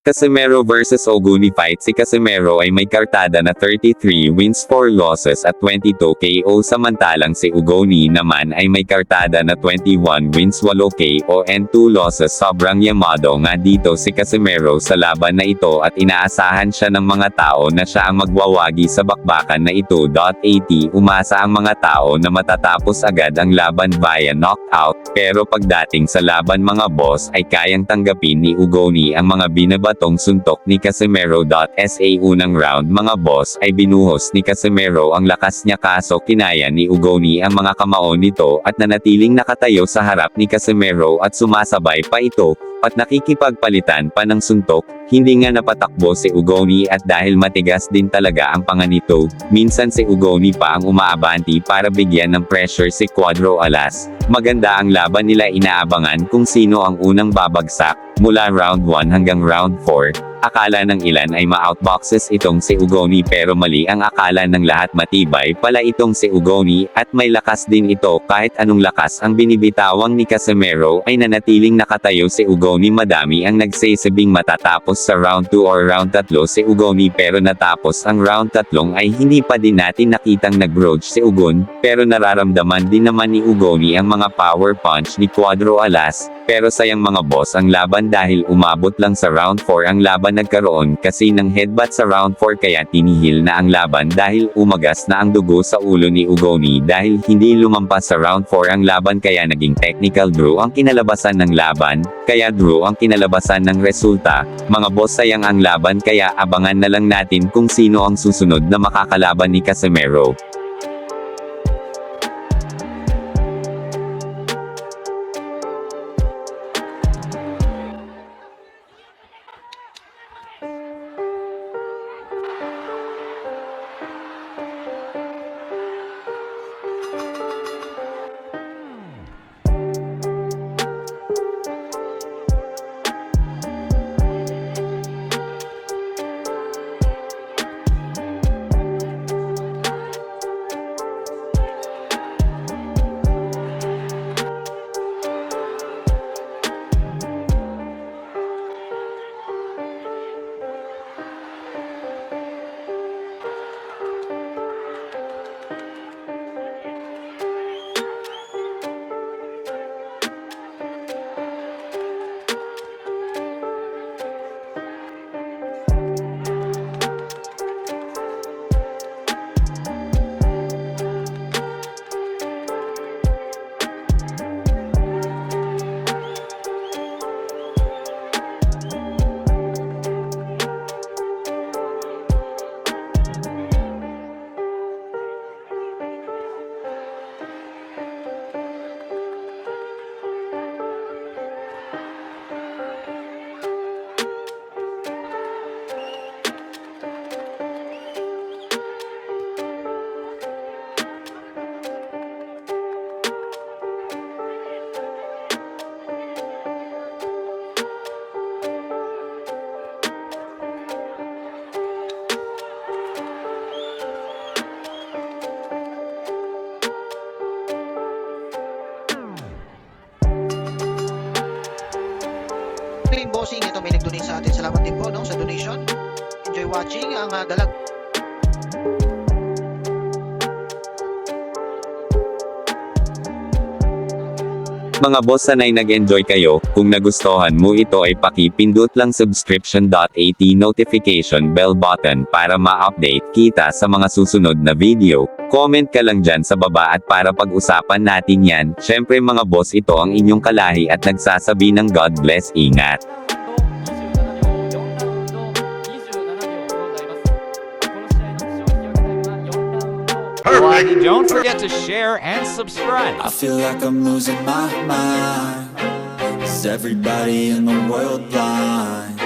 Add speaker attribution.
Speaker 1: Casimero vs Oguni fight. Si Casimero ay may kartada na 33 wins 4 losses at 22 KO, samantalang si Oguni naman ay may kartada na 21 wins 8 KO and 2 losses. Sobrang yamado nga dito si Casimero sa laban na ito at inaasahan siya ng mga tao na siya ang magwawagi sa bakbakan na ito. Umasa ang mga tao na matatapos agad ang laban via knockout, pero pagdating sa laban mga boss ay kayang tanggapin ni Oguni ang mga binabatong suntok ni Casimero. Sa unang round mga boss ay binuhos ni Casimero ang lakas niya, kaso kinaya ni Oguni ang mga kamao nito at nanatiling nakatayo sa harap ni Casimero at sumasabay pa ito at nakikipagpalitan pa ng suntok. Hindi nga napatakbo si Oguni at dahil matigas din talaga ang panga nito, minsan si Oguni pa ang umaabanti para bigyan ng pressure si Cuadro Alas. Maganda ang laban nila, inaabangan kung sino ang unang babagsak. Mula round 1 hanggang round 4, akala ng ilan ay ma-outboxes itong si Oguni, pero mali ang akala ng lahat. Matibay pala itong si Oguni at may lakas din ito. Kahit anong lakas ang binibitawang ni Casimero ay nanatiling nakatayo si Oguni. Madami ang nagsasabing matatapos sa round 2 or round 3 si Oguni, pero natapos ang round 3 ay hindi pa din natin nakitang nag-broach si Ogun, pero nararamdaman din naman ni Oguni ang mga power punch ni Cuadro Alas. Pero sayang mga boss ang laban dahil umabot lang sa round 4 ang laban. Nagkaroon kasi ng headbutt sa round 4 kaya tinihil na ang laban dahil umagas na ang dugo sa ulo ni Oguni. Dahil hindi lumampas sa round 4 ang laban kaya naging technical draw ang kinalabasan ng laban, kaya draw ang kinalabasan ng resulta. Mga boss, sayang ang laban kaya abangan na lang natin kung sino ang susunod na makakalaban ni Casimero.
Speaker 2: Clean bossing, ito may nag-donate sa atin. Salamat din po sa donation. Enjoy watching ang dalag.
Speaker 1: Mga boss, sanay nag-enjoy kayo. Kung nagustuhan mo ito ay paki-pindot lang subscription.at notification bell button para ma-update kita sa mga susunod na video. Comment ka lang dyan sa baba at para pag-usapan natin yan. Syempre mga boss, ito ang inyong kalahi at nagsasabi ng God bless, ingat.
Speaker 3: Don't forget to share and subscribe.
Speaker 4: I feel like I'm losing my mind. Is everybody in the world blind?